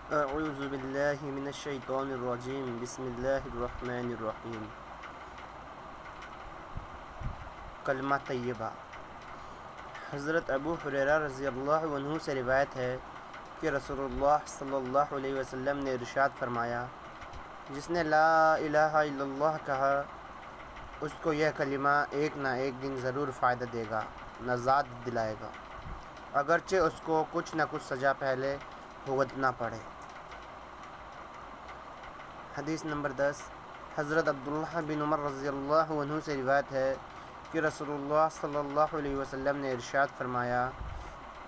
اعوذ باللہ من الشیطان الرجیم بسم اللہ الرحمن الرحیم۔ کلمہ طیبہ۔ حضرت ابو ہریرہ رضی اللہ عنہ سے روایت ہے کہ رسول اللہ صلی اللہ علیہ وسلم نے ارشاد فرمایا، جس نے لا الہ الا اللہ کہا اس کو یہ کلمہ ایک نہ ایک دن ضرور فائدہ دے گا، نجات دلائے گا، اگرچہ اس کو کچھ نہ کچھ سزا پہلے بھگتنا پڑے۔ حدیث نمبر 10۔ حضرت عبداللہ بن عمر رضی اللہ عنہ سے روایت ہے کہ رسول اللہ صلی اللہ علیہ وسلم نے ارشاد فرمایا،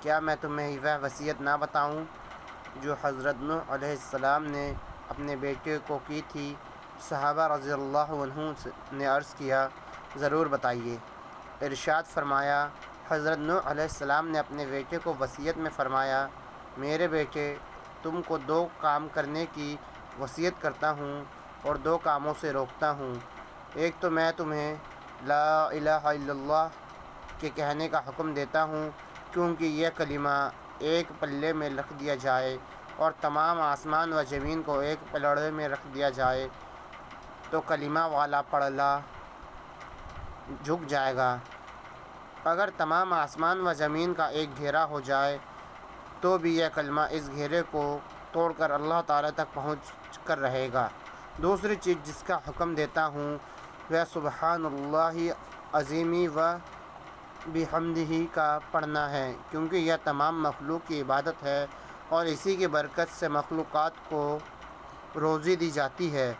کیا میں تمہیں وہ وصیت نہ بتاؤں جو حضرت نوح علیہ السلام نے اپنے بیٹے کو کی تھی؟ صحابہ رضی اللہ عنہ نے عرض کیا، ضرور بتائیے۔ ارشاد فرمایا، حضرت نوح علیہ السلام نے اپنے بیٹے کو وصیت میں فرمایا، میرے بیٹے، تم کو دو کام کرنے کی وصیت کرتا ہوں اور دو کاموں سے روکتا ہوں۔ ایک تو میں تمہیں لا الہ الا اللہ کے کہنے کا حکم دیتا ہوں، کیونکہ یہ کلمہ ایک پلے میں رکھ دیا جائے اور تمام آسمان و زمین کو ایک پلڑے میں رکھ دیا جائے تو کلمہ والا پلڑا جھک جائے گا۔ اگر تمام آسمان و زمین کا ایک گھیرا ہو جائے تو بھی یہ کلمہ اس گھیرے کو توڑ کر اللہ تعالیٰ تک پہنچ کر رہے گا۔ دوسری چیز جس کا حکم دیتا ہوں وہ سبحان اللہ عظیم و بحمدہ کا پڑھنا ہے، کیونکہ یہ تمام مخلوق کی عبادت ہے اور اسی کی برکت سے مخلوقات کو روزی دی جاتی ہے۔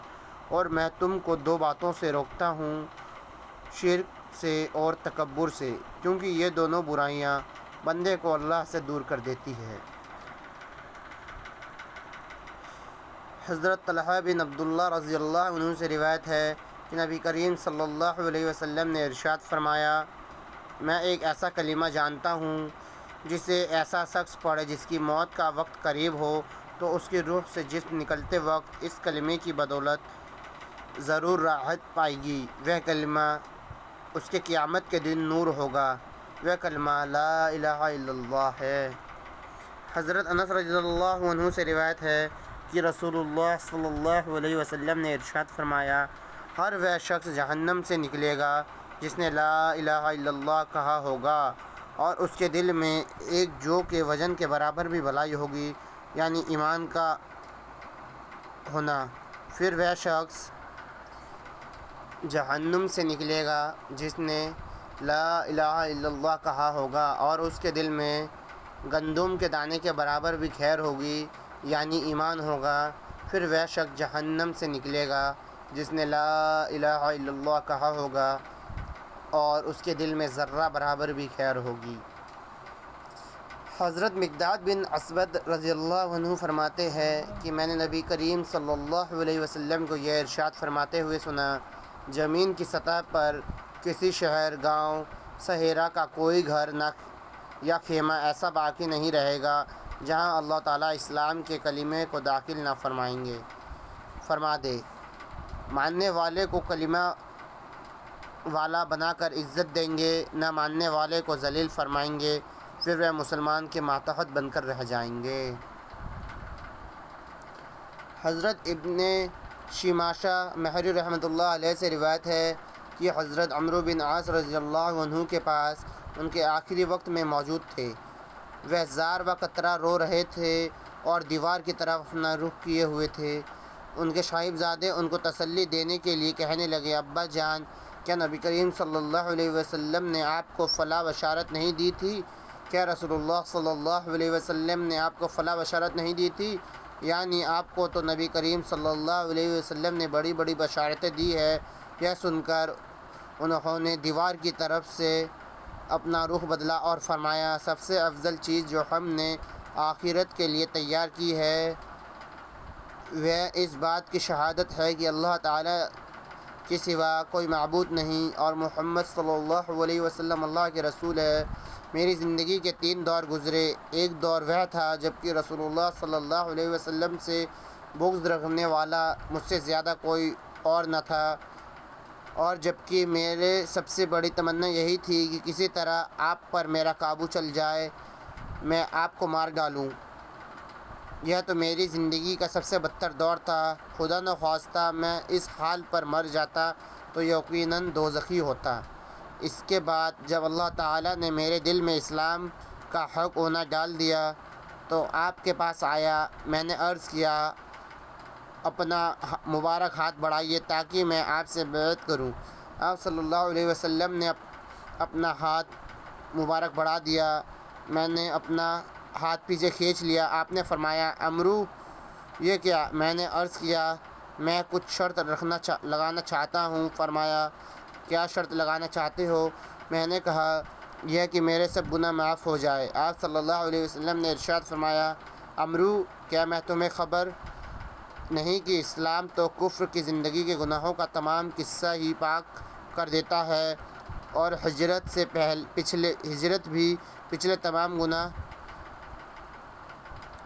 اور میں تم کو دو باتوں سے روکتا ہوں، شرک سے اور تکبر سے، کیونکہ یہ دونوں برائیاں بندے کو اللہ سے دور کر دیتی ہے۔ حضرت طلحہ بن عبداللہ رضی اللہ عنہ سے روایت ہے کہ نبی کریم صلی اللہ علیہ وسلم نے ارشاد فرمایا، میں ایک ایسا کلمہ جانتا ہوں جسے ایسا شخص پڑھے جس کی موت کا وقت قریب ہو تو اس کی روح سے جسم نکلتے وقت اس کلمے کی بدولت ضرور راحت پائے گی۔ وہ کلمہ اس کے قیامت کے دن نور ہوگا۔ وہ کلمہ لا الہ الا اللہ ہے۔ حضرت انس رضی اللہ عنہ سے روایت ہے کہ رسول اللہ صلی اللہ علیہ وسلم نے ارشاد فرمایا، ہر وہ شخص جہنم سے نکلے گا جس نے لا الہ الا اللہ کہا ہوگا اور اس کے دل میں ایک جو کے وزن کے برابر بھی بھلائی ہوگی، یعنی ایمان کا ہونا۔ پھر وہ شخص جہنم سے نکلے گا جس نے لا الہ الا اللہ کہا ہوگا اور اس کے دل میں گندم کے دانے کے برابر بھی خیر ہوگی، یعنی ایمان ہوگا۔ پھر وہ شخص جہنم سے نکلے گا جس نے لا الہ الا اللہ کہا ہوگا اور اس کے دل میں ذرہ برابر بھی خیر ہوگی۔ حضرت مقداد بن اسود رضی اللہ عنہ فرماتے ہیں کہ میں نے نبی کریم صلی اللہ علیہ وسلم کو یہ ارشاد فرماتے ہوئے سنا، زمین کی سطح پر کسی شہر، گاؤں، صحرا کا کوئی گھر نہ یا خیمہ ایسا باقی نہیں رہے گا جہاں اللہ تعالیٰ اسلام کے کلمے کو داخل نہ فرما دے۔ ماننے والے کو کلمہ والا بنا کر عزت دیں گے، نہ ماننے والے کو ذلیل فرمائیں گے، پھر وہ مسلمان کے ماتحت بن کر رہ جائیں گے۔ حضرت ابن شماشہ محری رحمۃ اللہ علیہ سے روایت ہے کہ حضرت عمرو بن عاص رضی اللہ عنہ کے پاس ان کے آخری وقت میں موجود تھے۔ وہ زار و قطرہ رو رہے تھے اور دیوار کی طرف اپنا رخ کیے ہوئے تھے۔ ان کے صاحبزادے ان کو تسلی دینے کے لیے کہنے لگے، ابا جان، کیا نبی کریم صلی اللہ علیہ وسلم نے آپ کو فلاں بشارت نہیں دی تھی؟ کیا رسول اللہ صلی اللہ علیہ وسلم نے آپ کو فلاں بشارت نہیں دی تھی؟ یعنی آپ کو تو نبی کریم صلی اللہ علیہ وسلم نے بڑی بڑی بشارتیں دی ہے۔ یہ سن کر انہوں نے دیوار کی طرف سے اپنا رخ بدلا اور فرمایا، سب سے افضل چیز جو ہم نے آخرت کے لیے تیار کی ہے وہ اس بات کی شہادت ہے کہ اللہ تعالیٰ کے سوا کوئی معبود نہیں اور محمد صلی اللہ علیہ وسلم اللہ کے رسول ہے۔ میری زندگی کے 3 دور گزرے۔ ایک دور وہ تھا جبکہ رسول اللہ صلی اللہ علیہ وسلم سے بغض رکھنے والا مجھ سے زیادہ کوئی اور نہ تھا، اور جبکہ میرے سب سے بڑی تمنا یہی تھی کہ کسی طرح آپ پر میرا قابو چل جائے، میں آپ کو مار ڈالوں۔ یہ تو میری زندگی کا سب سے بدتر دور تھا۔ خدا نخواستہ میں اس حال پر مر جاتا تو یقیناً دوزخی ہوتا۔ اس کے بعد جب اللہ تعالیٰ نے میرے دل میں اسلام کا حق ہونا ڈال دیا تو آپ کے پاس آیا۔ میں نے عرض کیا اپنا مبارک ہاتھ بڑھائیے تاکہ میں آپ سے بیعت کروں۔ آپ صلی اللہ علیہ وسلم نے اپنا ہاتھ مبارک بڑھا دیا۔ میں نے اپنا ہاتھ پیچھے کھینچ لیا۔ آپ نے فرمایا عمرو یہ کیا؟ میں نے عرض کیا میں کچھ شرط لگانا چاہتا ہوں۔ فرمایا کیا شرط لگانا چاہتے ہو؟ میں نے کہا یہ کہ میرے سب گناہ معاف ہو جائے۔ آپ صلی اللہ علیہ وسلم نے ارشاد فرمایا عمرو کیا میں تمہیں خبر نہیں کہ اسلام تو کفر کی زندگی کے گناہوں کا تمام قصہ ہی پاک کر دیتا ہے اور ہجرت بھی پچھلے تمام گناہ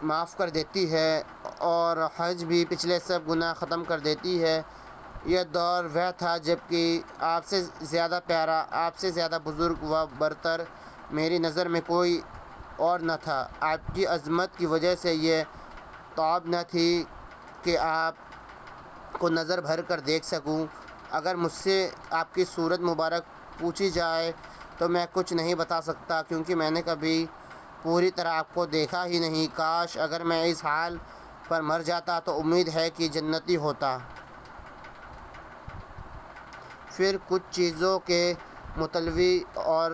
معاف کر دیتی ہے اور حج بھی پچھلے سب گناہ ختم کر دیتی ہے۔ یہ دور وہ تھا جب کہ آپ سے زیادہ پیارا، آپ سے زیادہ بزرگ و برتر میری نظر میں کوئی اور نہ تھا۔ آپ کی عظمت کی وجہ سے یہ تواب نہ تھی کہ آپ کو نظر بھر کر دیکھ سکوں۔ اگر مجھ سے آپ کی صورت مبارک پوچھی جائے تو میں کچھ نہیں بتا سکتا کیونکہ میں نے کبھی پوری طرح آپ کو دیکھا ہی نہیں۔ کاش اگر میں اس حال پر مر جاتا تو امید ہے کہ جنتی ہوتا۔ پھر کچھ چیزوں کے متولی اور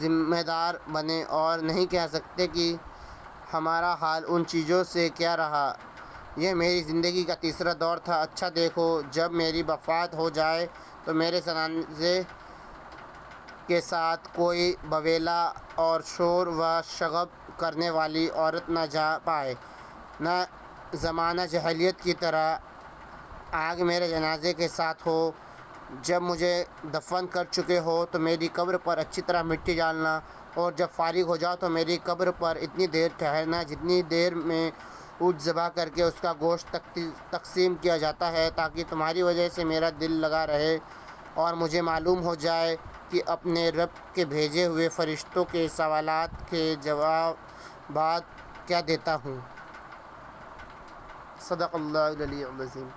ذمہ دار بنے اور نہیں کہہ سکتے کہ ہمارا حال ان چیزوں سے کیا رہا۔ یہ میری زندگی کا تیسرا دور تھا۔ اچھا دیکھو جب میری وفات ہو جائے تو میرے جنازے کے ساتھ کوئی بویلا اور شور و شغب کرنے والی عورت نہ جا پائے، نہ زمانہ جاہلیت کی طرح آگ میرے جنازے کے ساتھ ہو۔ جب مجھے دفن کر چکے ہو تو میری قبر پر اچھی طرح مٹی ڈالنا اور جب فارغ ہو جاؤ تو میری قبر پر اتنی دیر ٹھہرنا جتنی دیر میں اونٹ ذبح کر کے اس کا گوشت تقسیم کیا جاتا ہے تاکہ تمہاری وجہ سے میرا دل لگا رہے اور مجھے معلوم ہو جائے کہ اپنے رب کے بھیجے ہوئے فرشتوں کے سوالات کے جوابات کیا دیتا ہوں۔ صدق اللہ العلی العظیم۔